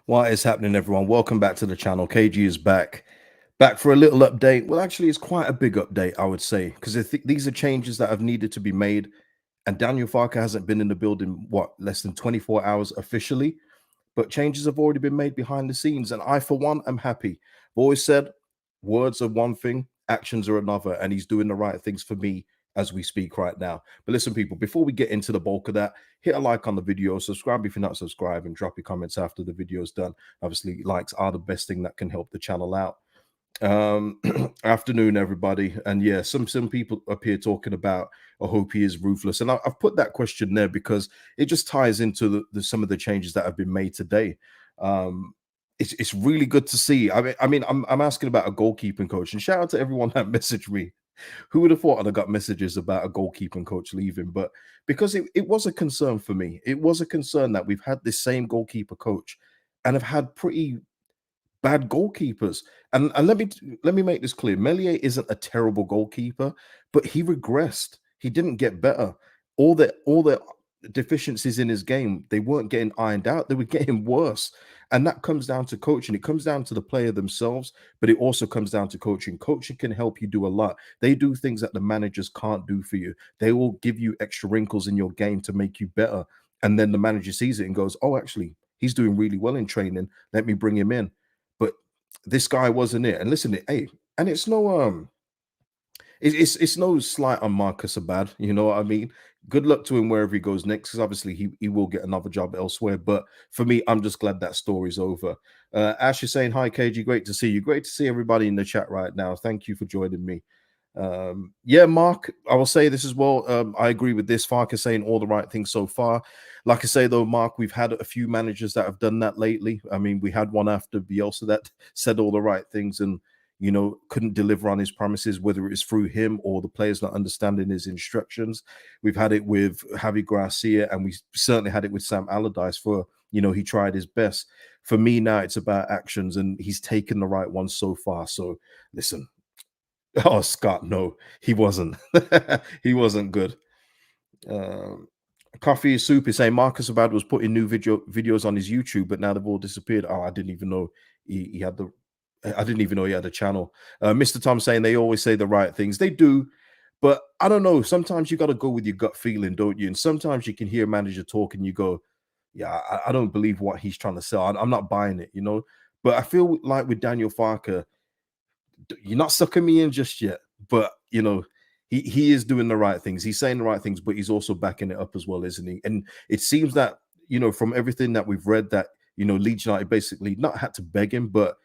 What is happening, everyone? Welcome back to the channel. KG is back for a little update. Well, actually, it's quite a big update, I would say, because I think these are changes that have needed to be made. And Daniel Farke hasn't been in the building, what, less than 24 hours officially, but changes have already been made behind the scenes. And I, for one, am happy. I've always said words are one thing, actions are another, and he's doing the right things for me as we speak right now. But listen, people, before we get into the bulk of that, hit a like on the video, subscribe if you're not subscribed, and drop your comments after the video's done. Obviously, likes are the best thing that can help the channel out. Afternoon, everybody. And yeah, some people up here talking about, I hope he is ruthless. And I've put that question there because it just ties into some of the changes that have been made today. It's really good to see. I'm asking about a goalkeeping coach, and shout out to everyone that messaged me. Who would have thought I'd have got messages about a goalkeeping coach leaving? But because it was a concern for me, it was a concern that we've had this same goalkeeper coach and have had pretty bad goalkeepers. And let me make this clear. Melier isn't a terrible goalkeeper, but he regressed. He didn't get better. All the deficiencies in his game, they weren't getting ironed out. They were getting worse. And that comes down to coaching. It comes down to the player themselves, but it also comes down to coaching. Coaching can help you do a lot. They do things that the managers can't do for you. They will give you extra wrinkles in your game to make you better. And then the manager sees it and goes, "Oh, actually, he's doing really well in training. Let me bring him in." But this guy wasn't it. And listen, hey, and it's no it's no slight on Marcus Abad, you know what I mean? Good luck to him wherever he goes next, because obviously he will get another job elsewhere. But for me, I'm just glad that story's over. Ash is saying hi, KG. Great to see you. Great to see everybody in the chat right now. Thank you for joining me. Yeah, Mark, I will say this as well. I agree with this. Fark is saying all the right things so far. Like I say, though, Mark, we've had a few managers that have done that lately. I mean, we had one after Bielsa that said all the right things and, couldn't deliver on his promises, whether it's through him or the players not understanding his instructions. We've had it with Javi Gracia, and we certainly had it with Sam Allardyce for, he tried his best. For me now, it's about actions, and he's taken the right ones so far. So listen, oh, Scott, no, he wasn't. He wasn't good. Um, Coffee Soup is saying Marcus Abad was putting new videos on his YouTube, but now they've all disappeared. Oh, I didn't even know he had the. I didn't even know he had a channel. Mr. Tom saying they always say the right things. They do, but I don't know. Sometimes you got to go with your gut feeling, don't you? And sometimes you can hear a manager talk and you go, "Yeah, I don't believe what he's trying to sell. I'm not buying it," you know. But I feel like with Daniel Farke, you're not sucking me in just yet, but he is doing the right things. He's saying the right things, but he's also backing it up as well, isn't he? And it seems that from everything that we've read, that Leeds United basically not had to beg him, but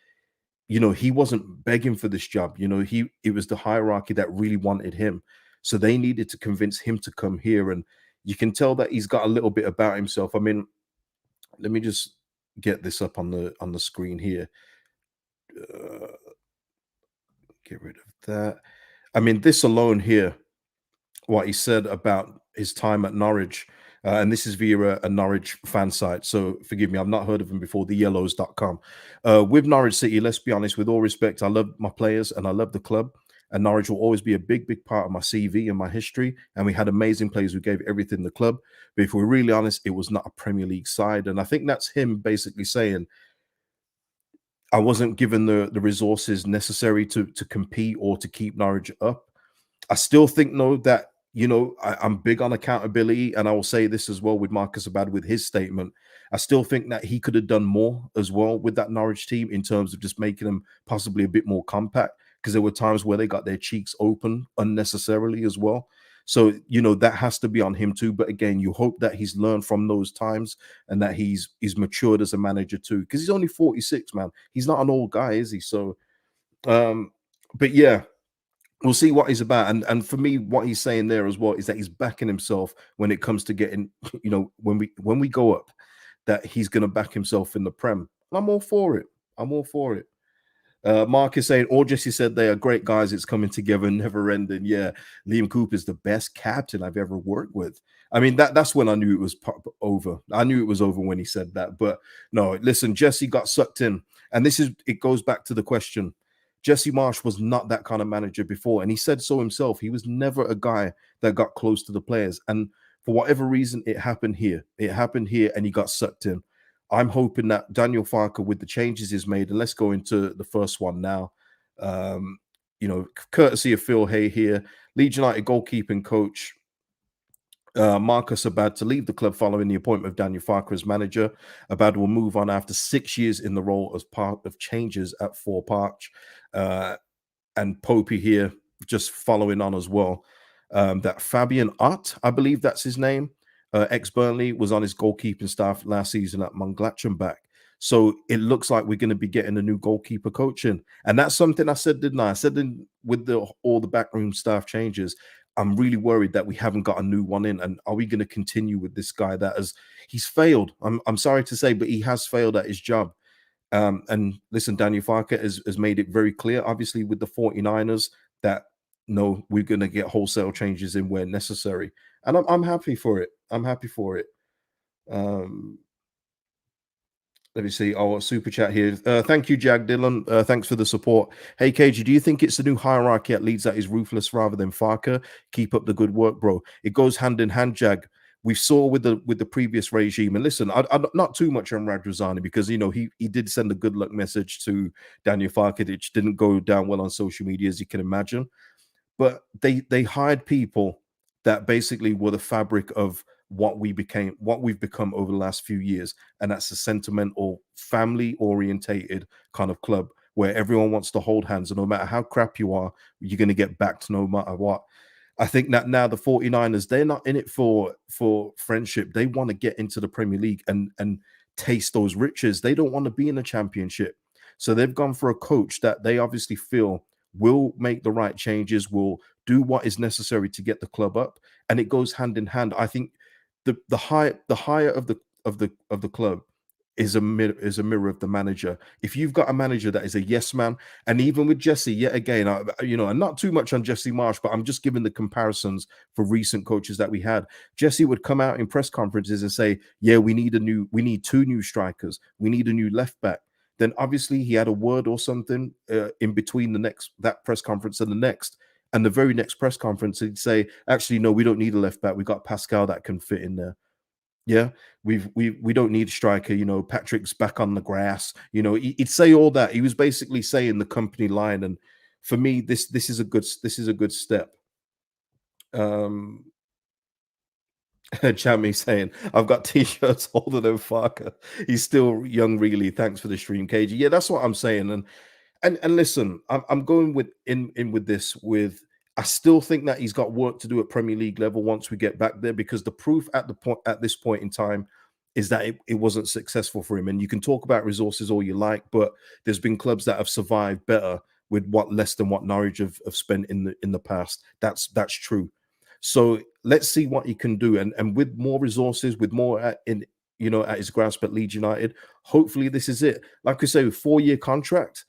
he wasn't begging for this job. It was the hierarchy that really wanted him, so they needed to convince him to come here. And you can tell that he's got a little bit about himself. I mean, let me just get this up on the screen here. Uh, get rid of that. I mean, this alone here, what he said about his time at Norwich, and this is via a Norwich fan site, so forgive me, I've not heard of him before, theyellows.com. With Norwich City, let's be honest, with all respect, I love my players and I love the club, and Norwich will always be a big part of my CV and my history, and we had amazing players who gave everything the club, but if we're really honest, it was not a Premier League side, and I think that's him basically saying, I wasn't given the resources necessary to compete or to keep Norwich up. I still think, no, that I'm big on accountability, and I will say this as well with Marcus Abad with his statement. I still think that he could have done more as well with that Norwich team in terms of just making them possibly a bit more compact, because there were times where they got their cheeks open unnecessarily as well. So that has to be on him too. But again, you hope that he's learned from those times and that he's matured as a manager too, because he's only 46, man. He's not an old guy, is he? So, but yeah, we'll see what he's about. And for me, what he's saying there as well is that he's backing himself when it comes to getting, when we go up, that he's going to back himself in the Prem. And I'm all for it. I'm all for it. Mark is saying, all Jesse said, they are great guys. It's coming together, never ending. Yeah, Liam Cooper is the best captain I've ever worked with. I mean, that's when I knew it was over. I knew it was over when he said that. But no, listen, Jesse got sucked in. And it goes back to the question. Jesse Marsh was not that kind of manager before. And he said so himself. He was never a guy that got close to the players. And for whatever reason, it happened here. It happened here and he got sucked in. I'm hoping that Daniel Farke, with the changes he's made, and let's go into the first one now. Um, courtesy of Phil Hay here, Leeds United goalkeeping coach Marcus Abad to leave the club following the appointment of Daniel Farke as manager. Abad will move on after 6 years in the role as part of changes at Four Parch. And Popey here just following on as well. That Fabian Ott, I believe that's his name, ex Burnley, was on his goalkeeping staff last season at Mönchengladbach. So it looks like we're going to be getting a new goalkeeper coaching, and that's something I said, didn't I? I said with all the backroom staff changes, I'm really worried that we haven't got a new one in. And are we going to continue with this guy that he's failed? I'm sorry to say, but he has failed at his job. And listen, Daniel Farke has made it very clear, obviously, with the 49ers, that no, we're going to get wholesale changes in where necessary. And I'm happy for it. I'm happy for it. Um, Let me see. Oh, super chat here. Thank you, Jag Dillon. Thanks for the support. Hey, KG, do you think it's the new hierarchy at Leeds that is ruthless rather than Farke? Keep up the good work, bro. It goes hand in hand, Jag. We saw with the previous regime, and listen, I'm not too much on Radrazani because he did send a good luck message to Daniel Farke, which didn't go down well on social media, as you can imagine. But they hired people that basically were the fabric of what we've become over the last few years, and that's a sentimental, family orientated kind of club where everyone wants to hold hands, and no matter how crap you are, you're going to get backed no matter what. I think that now the 49ers, they're not in it for friendship. They want to get into the Premier League and taste those riches. They don't want to be in a championship. So they've gone for a coach that they obviously feel will make the right changes, will do what is necessary to get the club up, and it goes hand in hand. I think the higher of the club is a mirror of the manager. If you've got a manager that is a yes man, and even with Jesse, yet again, and not too much on Jesse Marsh, but I'm just giving the comparisons for recent coaches that we had. Jesse would come out in press conferences and say, "Yeah, we need two new strikers, we need a new left back." Then obviously he had a word or something in between that press conference and the next. And the very next press conference, he'd say, "Actually, no, we don't need a left back. We got Pascal that can fit in there. Yeah, we don't need a striker. Patrick's back on the grass. He'd say all that. He was basically saying the company line. And for me, this is a good step. Chammy saying, "I've got t-shirts older than Farker. He's still young, really. Thanks for the stream, KG." Yeah, that's what I'm saying. And listen, I'm going in with this. I still think that he's got work to do at Premier League level once we get back there, because the proof at this point in time is that it wasn't successful for him. And you can talk about resources all you like, but there's been clubs that have survived better with less than what Norwich have spent in the past. That's true. So let's see what he can do, and with more resources, with more at his grasp at Leeds United, hopefully this is it. Like I say, 4-year contract.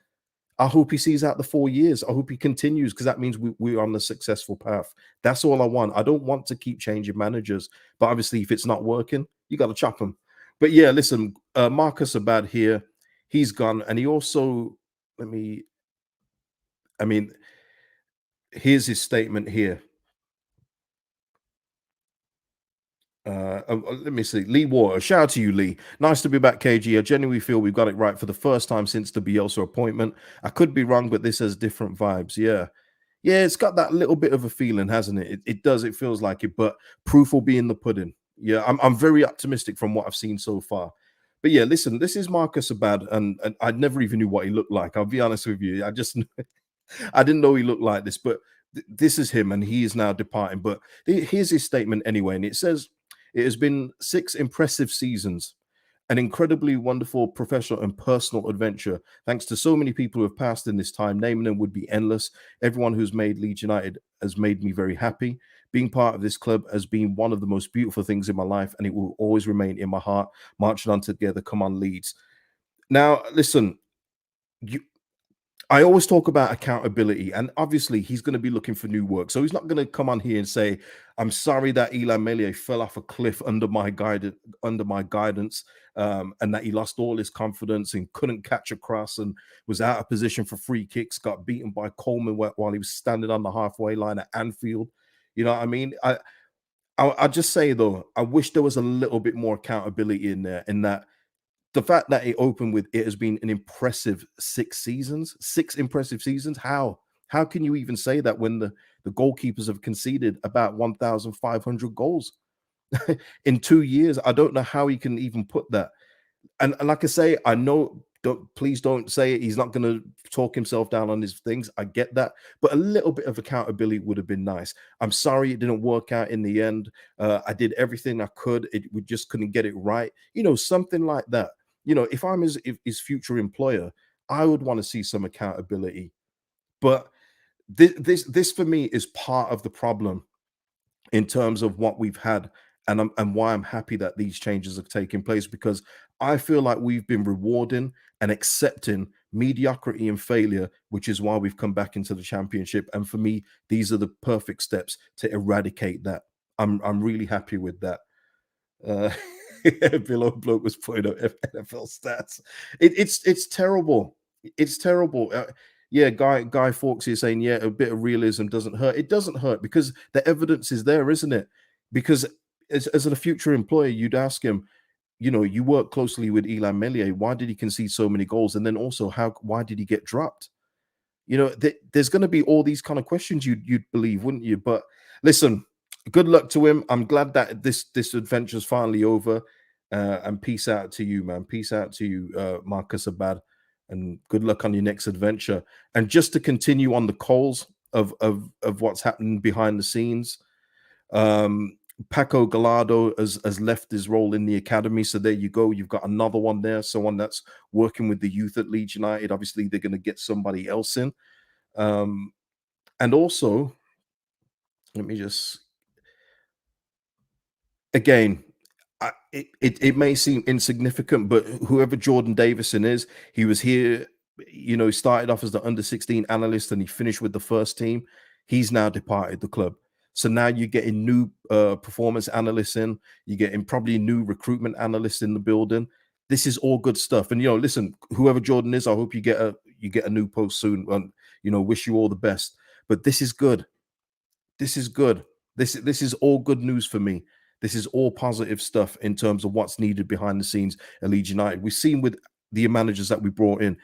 I hope he sees out the 4 years. I hope he continues, because that means we're on the successful path. That's all I want. I don't want to keep changing managers, but obviously, if it's not working, you got to chop them. But yeah, listen, Marcus Abad here, he's gone, and he also I mean, here's his statement here. Let me see. Lee Water. Shout out to you, Lee. Nice to be back, KG. I genuinely feel we've got it right for the first time since the Bielsa appointment. I could be wrong, but this has different vibes. Yeah. Yeah, it's got that little bit of a feeling, hasn't it? It does. It feels like it, but proof will be in the pudding. Yeah, I'm very optimistic from what I've seen so far. But yeah, listen, this is Marcus Abad, and I never even knew what he looked like. I'll be honest with you. I didn't know he looked like this, but this is him, and he is now departing. But here's his statement anyway, and it says, "It has been 6 impressive seasons, an incredibly wonderful professional and personal adventure. Thanks to so many people who have passed in this time. Naming them would be endless. Everyone who's made Leeds United has made me very happy. Being part of this club has been one of the most beautiful things in my life, and it will always remain in my heart. Marching on together. Come on, Leeds." Now, listen, you, I always talk about accountability, and obviously he's going to be looking for new work. So he's not going to come on here and say, "I'm sorry that Eli Melia fell off a cliff under my guidance, and that he lost all his confidence and couldn't catch a cross and was out of position for free kicks, got beaten by Coleman while he was standing on the halfway line at Anfield." You know what I mean? I just say though, I wish there was a little bit more accountability in there, in that the fact that it opened with it has been an impressive 6 seasons, 6 impressive seasons. How can you even say that when the goalkeepers have conceded about 1,500 goals in 2 years? I don't know how he can even put that. And like I say, I know, please don't say it. He's not going to talk himself down on his things. I get that, but a little bit of accountability would have been nice. I'm sorry it didn't work out in the end. I did everything I could. We just couldn't get it right. Something like that. If I'm his future employer, I would want to see some accountability. But this for me is part of the problem in terms of what we've had, and why I'm happy that these changes have taken place, because I feel like we've been rewarding and accepting mediocrity and failure, which is why we've come back into the championship. And for me, these are the perfect steps to eradicate that. I'm really happy with that. Uh, Below bloke was putting up NFL stats. It's terrible. It's terrible. Yeah, Guy Fawkes is saying, yeah, a bit of realism doesn't hurt. It doesn't hurt because the evidence is there, isn't it? Because as a future employer, you'd ask him, you work closely with Elan Melier. Why did he concede so many goals? And then also, why did he get dropped? There's going to be all these kind of questions you'd believe, wouldn't you? But listen, good luck to him. I'm glad that this adventure's finally over. And peace out to you, man. Peace out to you, Marcus Abad, and good luck on your next adventure. And just to continue on the calls of what's happening behind the scenes, Paco Gallardo has left his role in the academy. So there you go. You've got another one there, someone that's working with the youth at Leeds United. Obviously, they're going to get somebody else in. And also, let me just, again, it may seem insignificant, but whoever Jordan Davison is, he was here, he started off as the under-16 analyst and he finished with the first team. He's now departed the club. So now you're getting new performance analysts in, you're getting probably new recruitment analysts in the building. This is all good stuff. And listen, whoever Jordan is, I hope you get a new post soon. And wish you all the best. But this is good. This is good. This is all good news for me. This is all positive stuff in terms of what's needed behind the scenes at Leeds United. We've seen with the managers that we brought in,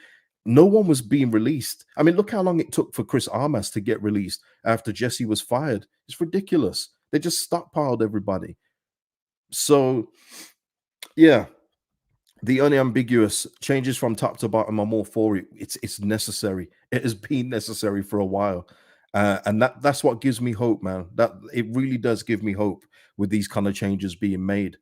no one was being released. I mean, look how long it took for Chris Armas to get released after Jesse was fired. It's ridiculous. They just stockpiled everybody. So, yeah, the unambiguous changes from top to bottom, I'm all for it. It's necessary. It has been necessary for a while. And that's what gives me hope, man. That it really does give me hope with these kind of changes being made.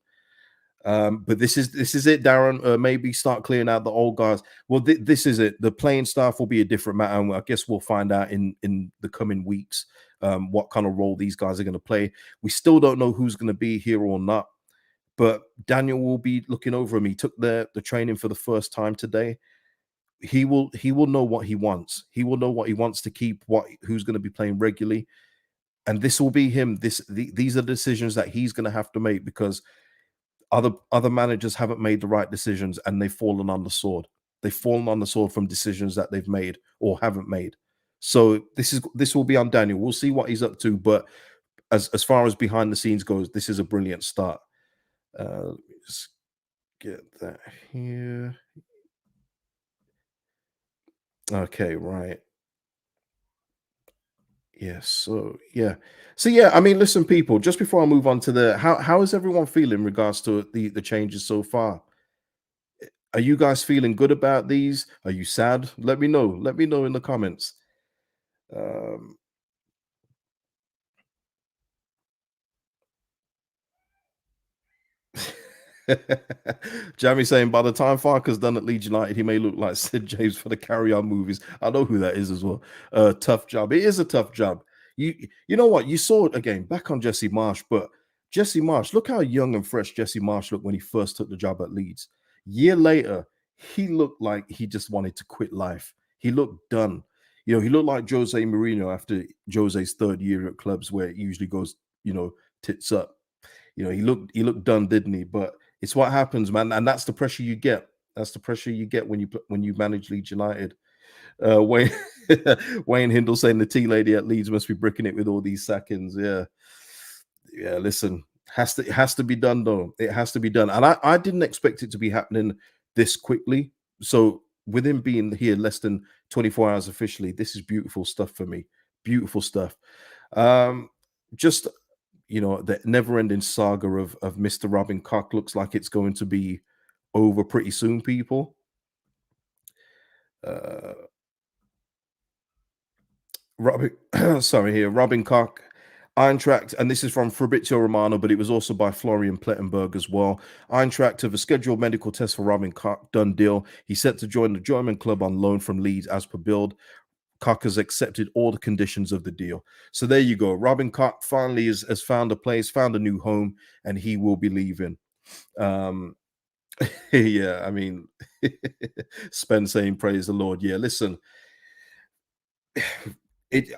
But this is it, Darren. Maybe start clearing out the old guys. Well, this is it. The playing staff will be a different matter, and I guess we'll find out in the coming weeks what kind of role these guys are going to play. We still don't know who's going to be here or not, but Daniel will be looking over him. He took the training for the first time today. He will know what he wants. He will know what he wants to keep, who's going to be playing regularly, and this will be him. These are decisions that he's going to have to make, because other managers haven't made the right decisions and they've fallen on the sword. They've fallen on the sword from decisions that they've made or haven't made. So this will be on Daniel. We'll see what he's up to, but as far as behind the scenes goes, this is a brilliant start. Let me just get that here. Okay, right. Yes. So yeah. So yeah, I mean, listen, people, just before I move on to how is everyone feeling in regards to the changes so far? Are you guys feeling good about these? Are you sad? Let me know. Let me know in the comments. Um, Jamie saying by the time Farker's done at Leeds United, he may look like Sid James for the Carry On movies. I know who that is as well. Tough job. It is a tough job. You know what? You saw it again back on Jesse Marsh, but Jesse Marsh, look how young and fresh Jesse Marsh looked when he first took the job at Leeds. Year later, he looked like he just wanted to quit life. He looked done. He looked like Jose Mourinho after Jose's third year at clubs, where it usually goes, tits up. He looked done, didn't he? But it's what happens, man, and that's the pressure you get. That's the pressure you get when you manage Leeds United. Wayne Wayne Hindle saying the tea lady at Leeds must be bricking it with all these sackings. Yeah, yeah. Listen, it has to be done though. It has to be done, and I didn't expect it to be happening this quickly. So with him being here less than 24 hours officially, this is beautiful stuff for me. Beautiful stuff. Um, just the never-ending saga of Mr. Robin Koch looks like it's going to be over pretty soon, people. Uh, Robin, sorry, here, Robin Koch, Eintracht, and this is from Fabrizio Romano, but it was also by Florian Plettenberg as well. Eintracht have a scheduled medical test for Robin Koch, done deal. He's set to join the German club on loan from Leeds as per build. Koch has accepted all the conditions of the deal. So there you go. Robin Koch finally has found a place, found a new home, and he will be leaving. Um, yeah, I mean, Spen saying, praise the Lord. Yeah, listen, it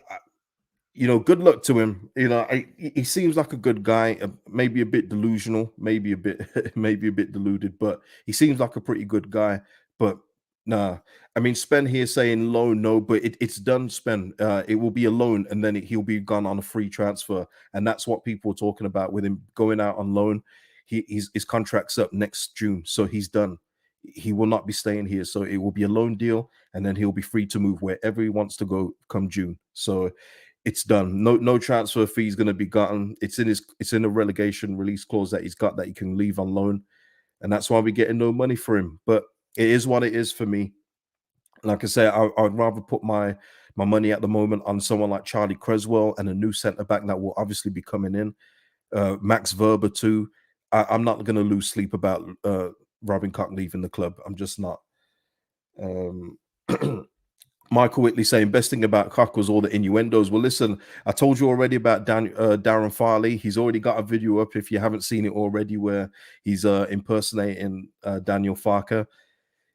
good luck to him. He seems like a good guy, maybe a bit delusional, maybe a bit, maybe a bit deluded, but he seems like a pretty good guy. But nah, I mean, Spen here saying loan, no, but it's done. Spen, it will be a loan, and then he'll be gone on a free transfer, and that's what people are talking about with him going out on loan. His contract's up next June, so he's done. He will not be staying here, so it will be a loan deal, and then he'll be free to move wherever he wants to go come June. So it's done. No transfer fee is going to be gotten. It's in a relegation release clause that he's got that he can leave on loan, and that's why we're getting no money for him. But it is what it is for me. Like I say, I'd rather put my money at the moment on someone like Charlie Creswell and a new centre back that will obviously be coming in. Max Verber too. I'm not going to lose sleep about Robin Koch leaving the club. I'm just not. Um, Michael Whitley saying best thing about Koch was all the innuendos. Well, listen, I told you already about Darren Farley. He's already got a video up if you haven't seen it already, where he's impersonating Daniel Farke.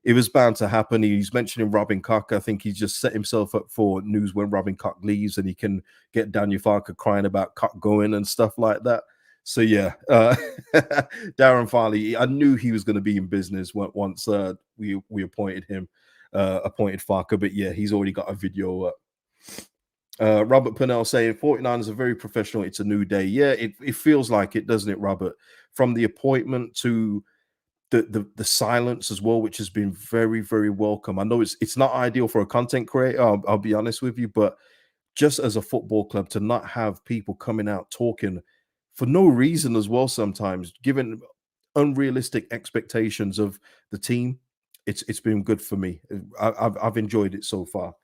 It was bound to happen. He's mentioning Robin Koch. I think he's just set himself up for news when Robin Koch leaves, and he can get Daniel Farke crying about Koch going and stuff like that. So yeah, Darren Farley. I knew he was going to be in business once we appointed him, appointed Farke. But yeah, he's already got a video up. Robert Purnell saying 49ers are very professional. It's a new day. Yeah, it feels like it, doesn't it, Robert? From the appointment to the silence as well, which has been very, very welcome. I know it's not ideal for a content creator. I'll be honest with you, but just as a football club to not have people coming out talking for no reason as well, sometimes given unrealistic expectations of the team, it's been good for me. I've enjoyed it so far.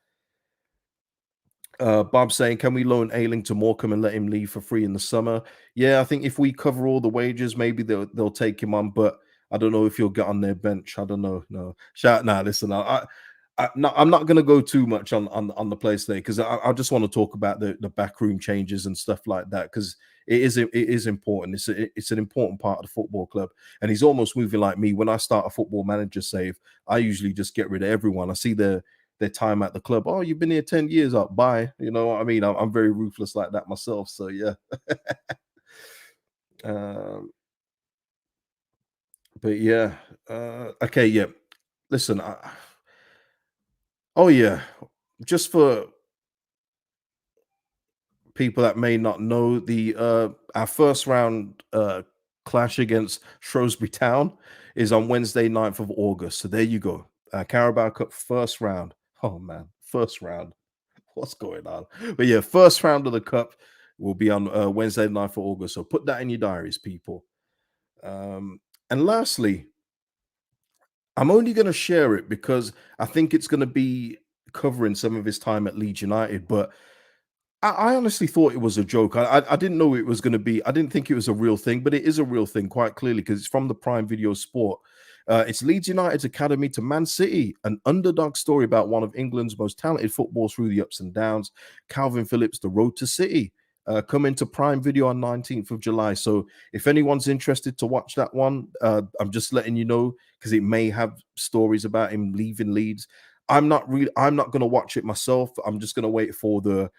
Bob saying, can we loan Ailing to Morecambe and let him leave for free in the summer? Yeah, I think if we cover all the wages, maybe they'll take him on, but I don't know if he'll get on their bench. I don't know. No, shout now. Listen, I'm not going to go too much on the place there because I just want to talk about the backroom changes and stuff like that because it is important. It's an important part of the football club, and he's almost moving like me. When I start a football manager save, I usually just get rid of everyone. I see their time at the club. Oh, you've been here 10 years up. Bye. You know what I mean? I'm very ruthless like that myself. So yeah. um, but yeah. Okay, yeah. Listen, oh yeah. Just for people that may not know, the our first round clash against Shrewsbury Town is on Wednesday, 9th of August. So there you go. Carabao Cup first round. Oh man, first round. What's going on? But yeah, first round of the cup will be on Wednesday, 9th of August. So put that in your diaries, people. And lastly, I'm only going to share it because I think it's going to be covering some of his time at Leeds United. But I honestly thought it was a joke. I didn't know it was going to be. I didn't think it was a real thing, but it is a real thing quite clearly because it's from the Prime Video Sport. It's Leeds United's academy to Man City, an underdog story about one of England's most talented footballers through the ups and downs. Calvin Phillips, The Road to City, coming to Prime Video on 19th of July. So if anyone's interested to watch that one, I'm just letting you know because it may have stories about him leaving Leeds. I'm not going to watch it myself. I'm just going to wait for the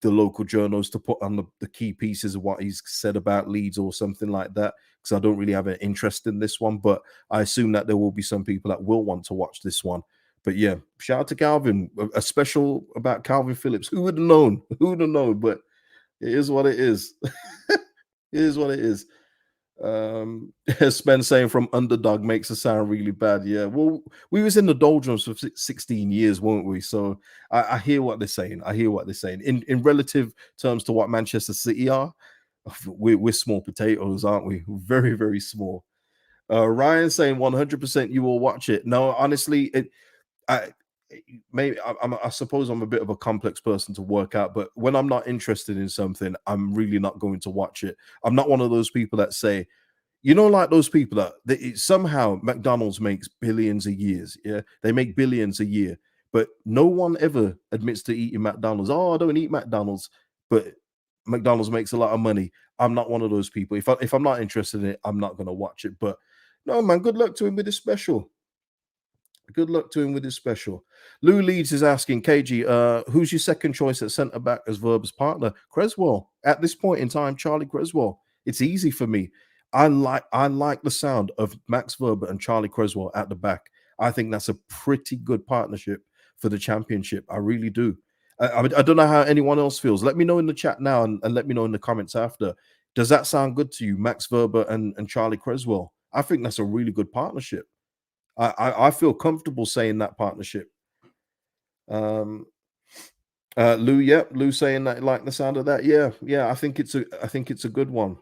local journals to put on the key pieces of what he's said about Leeds or something like that, because I don't really have an interest in this one, but I assume that there will be some people that will want to watch this one. But yeah, shout out to Calvin, a special about Calvin Phillips. Who would have known? Who would have known? But it is what it is. It is what it is. Spen saying from underdog makes it sound really bad. Yeah, well, we was in the doldrums for 16 years, weren't we? So I hear what they're saying. I hear what they're saying. In relative terms to what Manchester City are, we're small potatoes, aren't we? Very, very small. Ryan saying 100% you will watch it. No, honestly, I maybe I suppose I'm a bit of a complex person to work out, but when I'm not interested in something, I'm really not going to watch it. I'm not one of those people that say, like those people that somehow McDonald's makes billions a years. Yeah, they make billions a year, but no one ever admits to eating McDonald's. Oh, I don't eat McDonald's, but McDonald's makes a lot of money. I'm not one of those people. If I'm not interested in it, I'm not going to watch it. But no, man, good luck to him with his special. Good luck to him with his special. Lou Leeds is asking KG, who's your second choice at centre back as Verba's partner? Creswell. At this point in time, Charlie Creswell. It's easy for me. I like the sound of Max Verba and Charlie Creswell at the back. I think that's a pretty good partnership for the championship. I really do. I don't know how anyone else feels. Let me know in the chat now and let me know in the comments after. Does that sound good to you, Max Verba and Charlie Creswell? I think that's a really good partnership. I feel comfortable saying that partnership. Um, Lou, yep, Lou saying that like the sound of that. Yeah. I think it's a good one.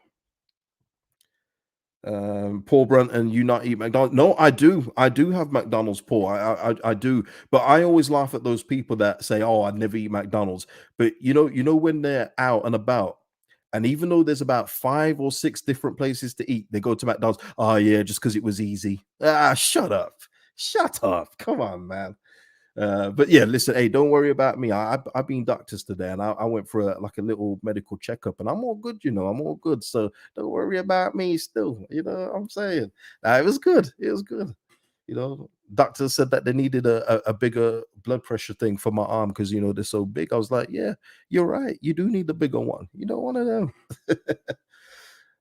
Paul Brunt and you not eat McDonald's. No, I do have McDonald's, Paul. I do, but I always laugh at those people that say, "Oh, I'd never eat McDonald's." But when they're out and about, and even though there's about 5 or 6 different places to eat, they go to McDonald's. Oh yeah, just because it was easy. Shut up, shut up. Come on, man. But yeah, listen, hey, don't worry about me. I've been doctors today, and I went for like a little medical checkup, and I'm all good. I'm all good. So don't worry about me. Still, what I'm saying, it was good. It was good. Doctors said that they needed a bigger blood pressure thing for my arm because they're so big. I was like, yeah, you're right. You do need the bigger one. You don't want of them.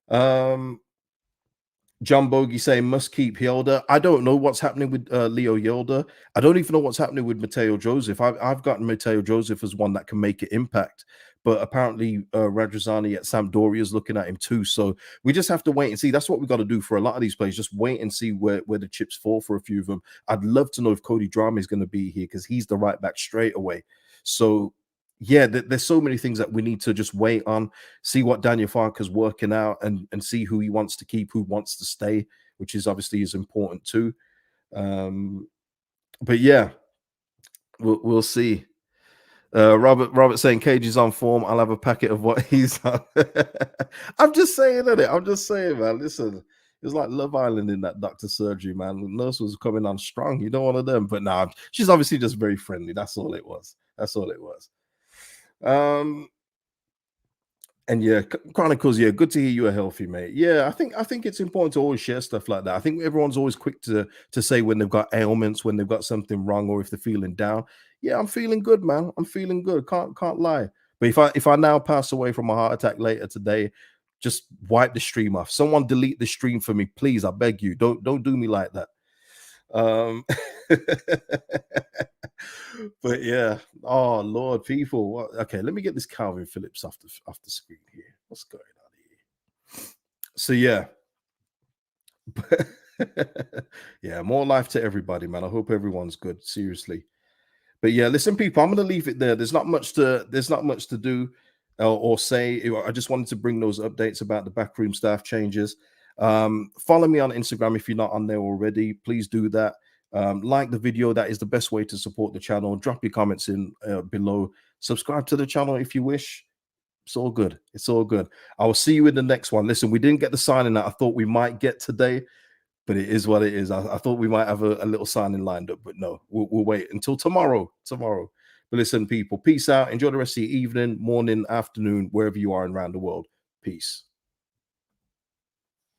um, John Bogey saying must keep Yelder. I don't know what's happening with Leo Yelder. I don't even know what's happening with Mateo Joseph. I've gotten Mateo Joseph as one that can make an impact, but apparently Radrazani at Sampdoria is looking at him too. So we just have to wait and see. That's what we got to do for a lot of these players. Just wait and see where the chips fall for a few of them. I'd love to know if Cody Drama is going to be here because he's the right back straight away. So yeah, there's so many things that we need to just wait on, see what Daniel Farke is working out, and see who he wants to keep, who wants to stay, which is obviously is important too. But yeah, we'll see. Robert saying Cage is on form. I'll have a packet of what he's on. I'm just saying, innit? I'm just saying, man. Listen, it was like Love Island in that doctor surgery, man. The nurse was coming on strong. You know, one of them. But nah, she's obviously just very friendly. That's all it was. That's all it was. And yeah, Chronicles, yeah, good to hear you are healthy, mate. Yeah, I think it's important to always share stuff like that. I think everyone's always quick to say when they've got ailments, when they've got something wrong, or if they're feeling down. Yeah, I'm feeling good, man. I'm feeling good. Can't lie. But if I now pass away from a heart attack later today, just wipe the stream off. Someone delete the stream for me, please. I beg you. Don't do me like that. Um, but yeah, oh Lord, people. Okay, let me get this Calvin Phillips off the screen here. What's going on here? So yeah, yeah, more life to everybody, man. I hope everyone's good. Seriously, but yeah, listen, people, I'm gonna leave it there. There's not much to do or say. I just wanted to bring those updates about the backroom staff changes. Follow me on Instagram if you're not on there already. Please do that. Like the video. That is the best way to support the channel. Drop your comments in below. Subscribe to the channel if you wish. It's all good. It's all good. I will see you in the next one. Listen, we didn't get the signing that I thought we might get today, but it is what it is. I thought we might have a little signing lined up, but no, we'll wait until tomorrow. Tomorrow. But listen, people, peace out. Enjoy the rest of your evening, morning, afternoon, wherever you are around the world. Peace.